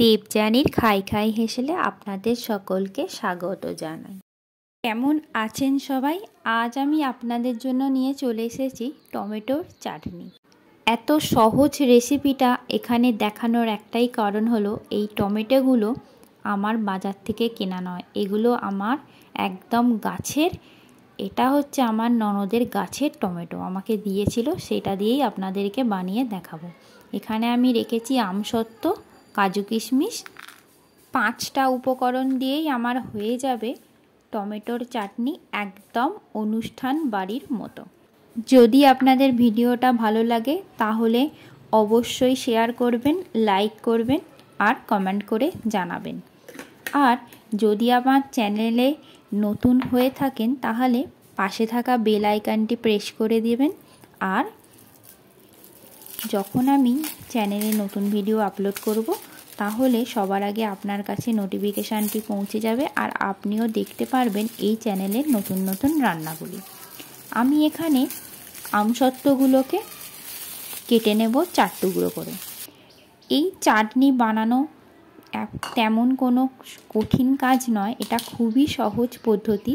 দেবযানীর খাই খাই হেসেলে আপনাদের সকলকে স্বাগত জানাই। কেমন আছেন সবাই? আজ আমি আপনাদের জন্য নিয়ে চলে এসেছি টমেটোর চাটনি। এত সহজ রেসিপিটা এখানে দেখানোর একটাই কারণ হলো এই টমেটোগুলো আমার বাজার থেকে কেনা নয়, এগুলো আমার একদম গাছের। এটা হচ্ছে আমার ননদের গাছের টমেটো, আমাকে দিয়েছিল, সেটা দিয়েই আপনাদেরকে বানিয়ে দেখাবো। এখানে আমি রেখেছি আমসত্ত্ব, কাজু কিশমিশ। 5টা উপকরণ দিয়েই আমার হয়ে যাবে টমেটোর চাটনি, একদম অনুষ্ঠান বাড়ির মতো। যদি আপনাদের ভিডিওটা ভালো লাগে তাহলে অবশ্যই শেয়ার করবেন, লাইক করবেন আর কমেন্ট করে জানাবেন। আর যদি আমার চ্যানেলে নতুন হয়ে থাকেন তাহলে পাশে থাকা বেল আইকনটি প্রেস করে দেবেন। আর যখন আমি চ্যানেলে নতুন ভিডিও আপলোড করব তাহলে সবার আগে আপনার কাছে নোটিফিকেশানটি পৌঁছে যাবে আর আপনিও দেখতে পারবেন এই চ্যানেলের নতুন নতুন রান্নাগুলি। আমি এখানে আমসত্ত্বগুলোকে কেটে নেব 4 টুকরো করে। এই চাটনি বানানো তেমন কোনো কঠিন কাজ নয়, এটা খুবই সহজ পদ্ধতি।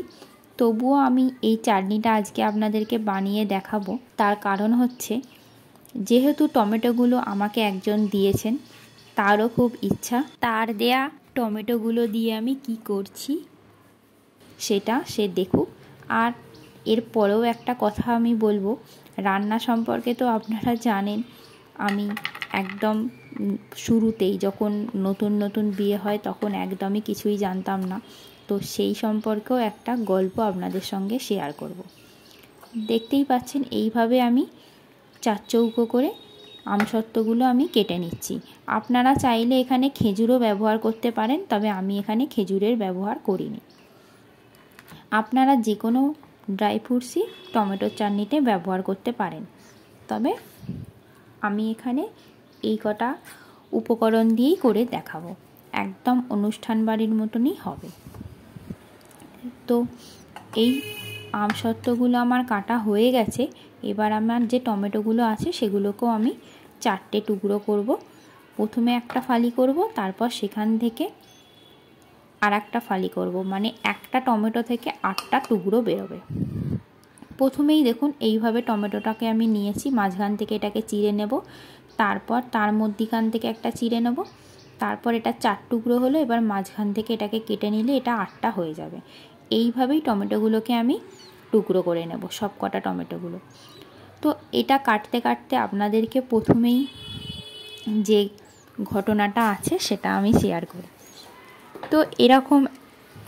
তবুও আমি এই চাটনিটা আজকে আপনাদেরকে বানিয়ে দেখাবো। তার কারণ হচ্ছে, যেহেতু টমেটোগুলো আমাকে একজন দিয়েছেন, তারও খুব ইচ্ছা তার দেয়া টমেটোগুলো দিয়ে আমি কি করছি সেটা সে দেখুক। আর এরপরেও একটা কথা আমি বলবো, রান্না সম্পর্কে তো আপনারা জানেন আমি একদম শুরুতেই যখন নতুন নতুন বিয়ে হয় তখন একদমই কিছুই জানতাম না, তো সেই সম্পর্কেও একটা গল্প আপনাদের সঙ্গে শেয়ার করব। দেখতেই পাচ্ছেন এইভাবে আমি 4 চৌকো করে আমসত্ত্বগুলো আমি কেটে নিচ্ছি। আপনারা চাইলে এখানে খেজুরও ব্যবহার করতে পারেন, তবে আমি এখানে খেজুরের ব্যবহার করিনি। আপনারা যে কোনো ড্রাই ফ্রুটসই টমেটোর চাটনিতে ব্যবহার করতে পারেন, তবে আমি এখানে এই কটা উপকরণ দিয়েই করে দেখাবো, একদম অনুষ্ঠান বাড়ির মতনই হবে। তো এই আমসত্ত্বগুলো আমার কাটা হয়ে গেছে। এবার আমার যে টমেটোগুলো আছে সেগুলোকেও আমি 4টে টুকরো করব। প্রথমে একটা ফালি করব, তারপর সেখান থেকে আর একটা ফালি করব, মানে একটা টমেটো থেকে 8টা টুকরো বেরোবে। প্রথমেই দেখুন এইভাবে টমেটোটাকে আমি নিয়েছি, মাঝখান থেকে এটাকে চিড়ে নেব, তারপর তার মধ্যিখান থেকে একটা চিড়ে নেব, তারপর এটা 4 টুকরো হলো। এবার মাঝখান থেকে এটাকে কেটে নিলে এটা 8টা হয়ে যাবে। এইভাবেই টমেটোগুলোকে আমি টুকরো করে নেব, সব কটা টমেটোগুলো। তো এটা কাটতে কাটতে আপনাদেরকে প্রথমেই যে ঘটনাটা আছে সেটা আমি শেয়ার করি। তো এরকম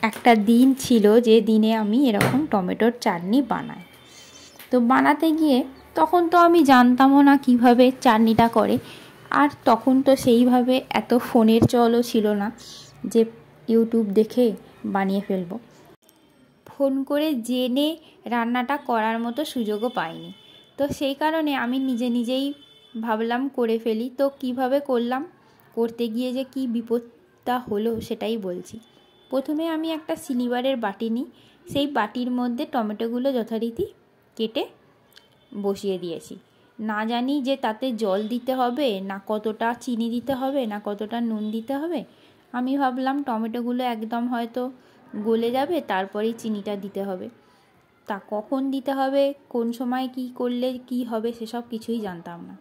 একটা দিন ছিল যে দিনে আমি এরকম টমেটোর চাটনি বানাই। তো বানাতে গিয়ে তখন তো আমি জানতামও না কিভাবে চাটনিটা করে, আর তখন তো সেইভাবে এত ফোনের চলও ছিল না যে ইউটিউব দেখে বানিয়ে ফেলবো। ফোন করে জেনে রান্নাটা করার মতো সুযোগও পাইনি, তো সেই কারণে আমি নিজে নিজেই ভাবলাম করে ফেলি। তো কিভাবে করলাম, করতে গিয়ে যে কি বিপদটা হলো সেটাই বলছি। প্রথমে আমি একটা সিলিভারের বাটি নিই, সেই বাটির মধ্যে টমেটোগুলো যথারীতি কেটে বসিয়ে দিয়েছি। না জানি যে তাতে জল দিতে হবে না কতটা চিনি দিতে হবে না কতটা নুন দিতে হবে। আমি ভাবলাম টমেটোগুলো একদম হয়তো গলে যাবে, তারপরেই চিনিটা দিতে হবে। তা কখন দিতে হবে, কোন সময় কি করলে কি হবে সেসব কিছুই জানতাম না।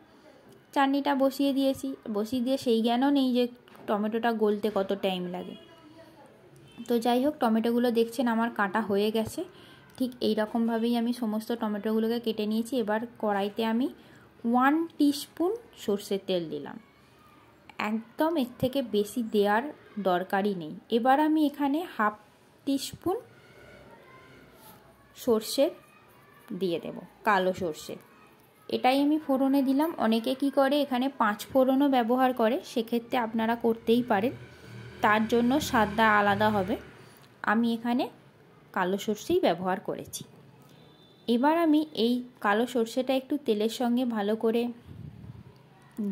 চাটনিটা বসিয়ে দিয়েছি, বসিয়ে দিয়ে সেই জ্ঞানও নেই যে টমেটোটা গলতে কত টাইম লাগে। তো যাই হোক, টমেটোগুলো দেখছেন আমার কাটা হয়ে গেছে। ঠিক এই রকমভাবেই আমি সমস্ত টমেটোগুলোকে কেটে নিয়েছি। এবার কড়াইতে আমি 1 টিস্পুন সর্ষের তেল দিলাম, একদম এর থেকে বেশি দেওয়ার দরকারই নেই। এবার আমি এখানে 1/2 টিস্পুন সর্ষে দিয়ে দেব, কালো সর্ষে। এটাই আমি ফোড়নে দিলাম। অনেকে কি করে এখানে 5 ফোড়নও ব্যবহার করে, সেক্ষেত্রে আপনারা করতেই পারেন, তার জন্য স্বাদটা আলাদা হবে। আমি এখানে কালো সর্ষেই ব্যবহার করেছি। এবার আমি এই কালো সর্ষেটা একটু তেলের সঙ্গে ভালো করে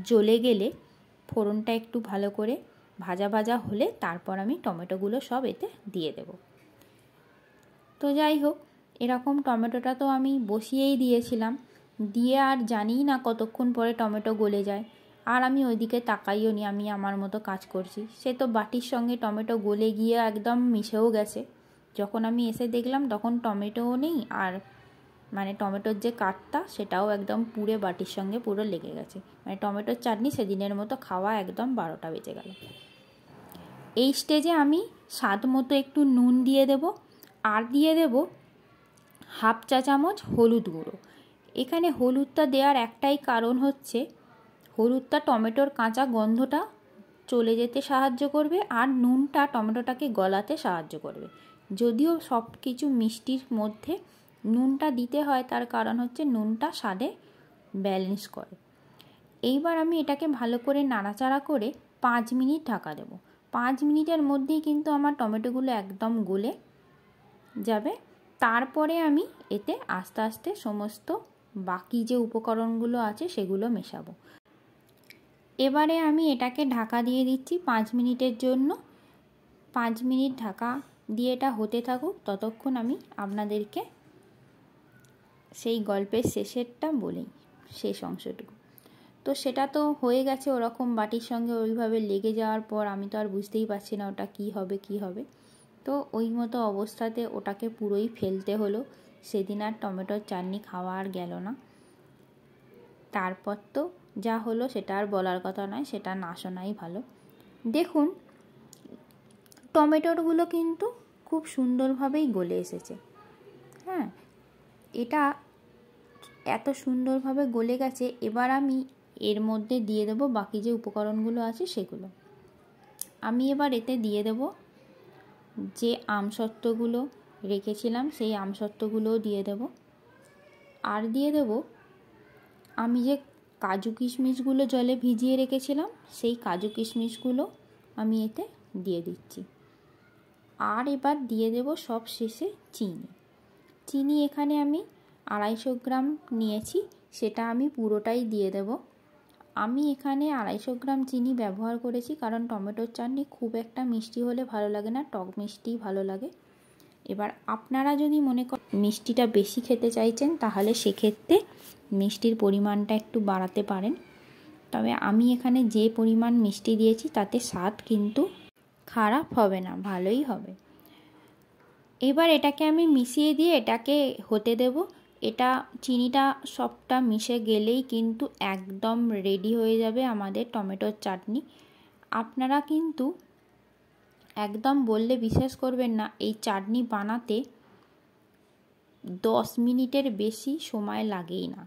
জ্বলে গেলে, ফোড়নটা একটু ভালো করে ভাজা ভাজা হলে তারপর আমি টমেটোগুলো সব এতে দিয়ে দেব। তো যাই হোক, এরকম টমেটোটা তো আমি বসিয়েই দিয়েছিলাম, দিয়ে আর জানিই না কতক্ষণ পরে টমেটো গলে যায়। আর আমি ওইদিকে তাকাইও নি, আমি আমার মতো কাজ করছি। সে তো বাটির সঙ্গে টমেটো গলে গিয়ে একদম মিশেও গেছে। যখন আমি এসে দেখলাম তখন টমেটোও নেই, আর মানে টমেটোর যে কাঠটা সেটাও একদম পুরো বাটির সঙ্গে পুরো লেগে গেছে। মানে টমেটোর চাটনি সেদিনের মতো খাওয়া একদম 12টা বেজে গেল। এই স্টেজে আমি স্বাদ মতো একটু নুন দিয়ে দেব, আর দিয়ে দেব হাফ চা চামচ হলুদ গুঁড়ো। এখানে হলুদটা দেওয়ার একটাই কারণ হচ্ছে হলুদটা টমেটোর কাঁচা গন্ধটা চলে যেতে সাহায্য করবে, আর নুনটা টমেটোটাকে গলাতে সাহায্য করবে। যদিও সব কিছু মিষ্টির মধ্যে নুনটা দিতে হয়, তার কারণ হচ্ছে নুনটা স্বাদে ব্যালেন্স করে। এইবার আমি এটাকে ভালো করে নাড়াচাড়া করে 5 মিনিট ঢাকা দেব। 5 মিনিটের মধ্যেই কিন্তু আমার টমেটোগুলো একদম গলে যাবে। তারপরে আমি এতে আস্তে আস্তে সমস্ত বাকি যে উপকরণগুলো আছে সেগুলো মেশাবো। এবারে আমি এটাকে ঢাকা দিয়ে দিচ্ছি 5 মিনিটের জন্য। 5 মিনিট ঢাকা দিয়ে এটা হতে থাকুক, ততক্ষণ আমি আপনাদেরকে সেই গল্পের শেষেরটা বলি, শেষ অংশটুকু। তো সেটা তো হয়ে গেছে, ওরকম বাটির সঙ্গে ওইভাবে লেগে যাওয়ার পর আমি তো আর বুঝতেই পারছি না ওটা কি হবে। তো ওই মতো অবস্থাতে ওটাকে পুরোই ফেলতে হলো। সেদিন আর টমেটোর চাটনি খাওয়া আর গেল না। তারপর তো যা হলো সেটা আর বলার কথা নয়, সেটা না শোনাই ভালো। দেখুন টমেটোগুলো কিন্তু খুব সুন্দরভাবেই গলে এসেছে। হ্যাঁ, এটা এত সুন্দরভাবে গলে গেছে। এবার আমি এর মধ্যে দিয়ে দেব বাকি যে উপকরণগুলো আছে সেগুলো। আমি এবার এতে দিয়ে দেব যে আমসত্ত্বগুলো রেখেছিলাম, সেই আমসত্ত্বগুলোও দিয়ে দেব। আর দিয়ে দেব আমি যে কাজু কিশমিশগুলো জলে ভিজিয়ে রেখেছিলাম, সেই কাজু কিশমিশগুলো আমি এতে দিয়ে দিচ্ছি। আর এবার দিয়ে দেব সব শেষে চিনি। এখানে আমি 250 গ্রাম নিয়েছি, সেটা আমি পুরোটাই দিয়ে দেব। আমি এখানে 250 গ্রাম চিনি ব্যবহার করেছি, কারণ টমেটোর চাটনি খুব একটা মিষ্টি হলে ভালো লাগে না, টক মিষ্টিই ভালো লাগে। এবার আপনারা যদি মনে করেন মিষ্টিটা বেশি খেতে চাইছেন, তাহলে সেক্ষেত্রে মিষ্টির পরিমাণটা একটু বাড়াতে পারেন। তবে আমি এখানে যে পরিমাণ মিষ্টি দিয়েছি তাতে স্বাদ কিন্তু খারাপ হবে না, ভালোই হবে। এবার এটাকে আমি মিশিয়ে দিয়ে এটাকে হতে দেব। এটা চিনিটা সবটা মিশে গেলেই কিন্তু একদম রেডি হয়ে যাবে আমাদের টমেটোর চাটনি। আপনারা কিন্তু একদম বললে বিশ্বাস করবেন না, এই চাটনি বানাতে 10 মিনিটের বেশি সময় লাগেই না।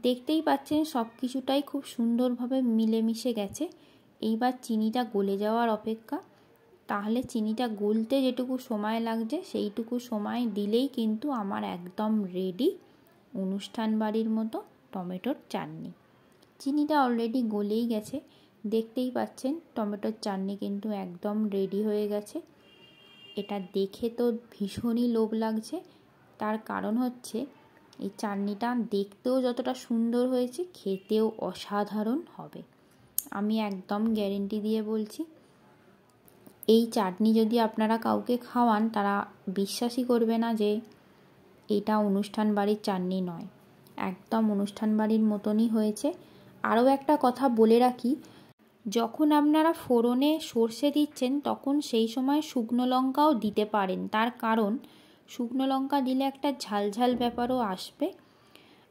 দেখতেই পাচ্ছেন সব কিছুটাই খুব সুন্দরভাবে মিলেমিশে গেছে। এইবার চিনিটা গলে যাওয়ার অপেক্ষা। তাহলে চিনিটা গলতে যেটুকু সময় লাগছে সেইটুকু সময় দিলেই কিন্তু আমার একদম রেডি অনুষ্ঠান বাড়ির মতো টমেটোর চাটনি। চিনিটা অলরেডি গলেই গেছে, দেখতেই পাচ্ছেন টমেটোর চাটনি কিন্তু একদম রেডি হয়ে গেছে। এটা দেখে তো ভীষণই লোভ লাগছে, তার কারণ হচ্ছে এই চাটনিটা দেখতেও যতটা সুন্দর হয়েছে খেতেও অসাধারণ হবে, আমি একদম গ্যারেন্টি দিয়ে বলছি। এই চাটনি যদি আপনারা কাউকে খাওয়ান, তারা বিশ্বাসই করবে না যে এটা অনুষ্ঠান বাড়ির চাটনি নয়, একদম অনুষ্ঠান বাড়ির মতনই হয়েছে। আরও একটা কথা বলে রাখি, যখন আপনারা ফোড়নে সর্ষে দিচ্ছেন তখন সেই সময় শুকনো লঙ্কাও দিতে পারেন, তার কারণ শুকনো লঙ্কা দিলে একটা ঝালঝাল ব্যাপারও আসবে।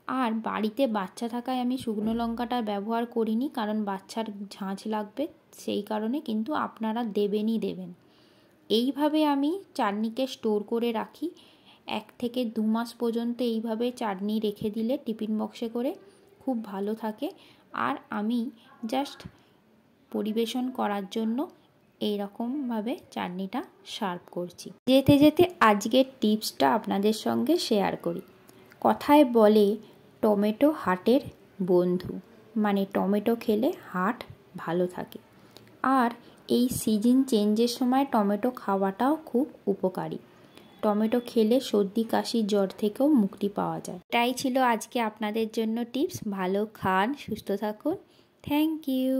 আর বাড়িতে বাচ্চা থাকায় আমি শুকনো লঙ্কাটা ব্যবহার করিনি, কারণ বাচ্চার ঝাঁঝ লাগবে, সেই কারণে। কিন্তু আপনারা দেবেনই দেবেন। এইভাবে আমি চাটনিকে স্টোর করে রাখি 1 থেকে 2 মাস পর্যন্ত। এইভাবে চাটনি রেখে দিলে টিফিন বক্সে করে খুব ভালো থাকে। আর আমি জাস্ট পরিবেশন করার জন্য এইরকমভাবে চাটনিটা সার্ভ করছি। যেতে যেতে আজকের টিপসটা আপনাদের সঙ্গে শেয়ার করি। কথায় বলে টমেটো হার্টের বন্ধু, মানে টমেটো খেলে হার্ট ভালো থাকে। আর এই সিজন চেঞ্জের সময় টমেটো খাওয়াটাও খুব উপকারী। টমেটো খেলে সর্দি কাশি জ্বর থেকেও মুক্তি পাওয়া যায়। এটাই ছিল আজকে আপনাদের জন্য টিপস। ভালো খান, সুস্থ থাকুন। Thank you.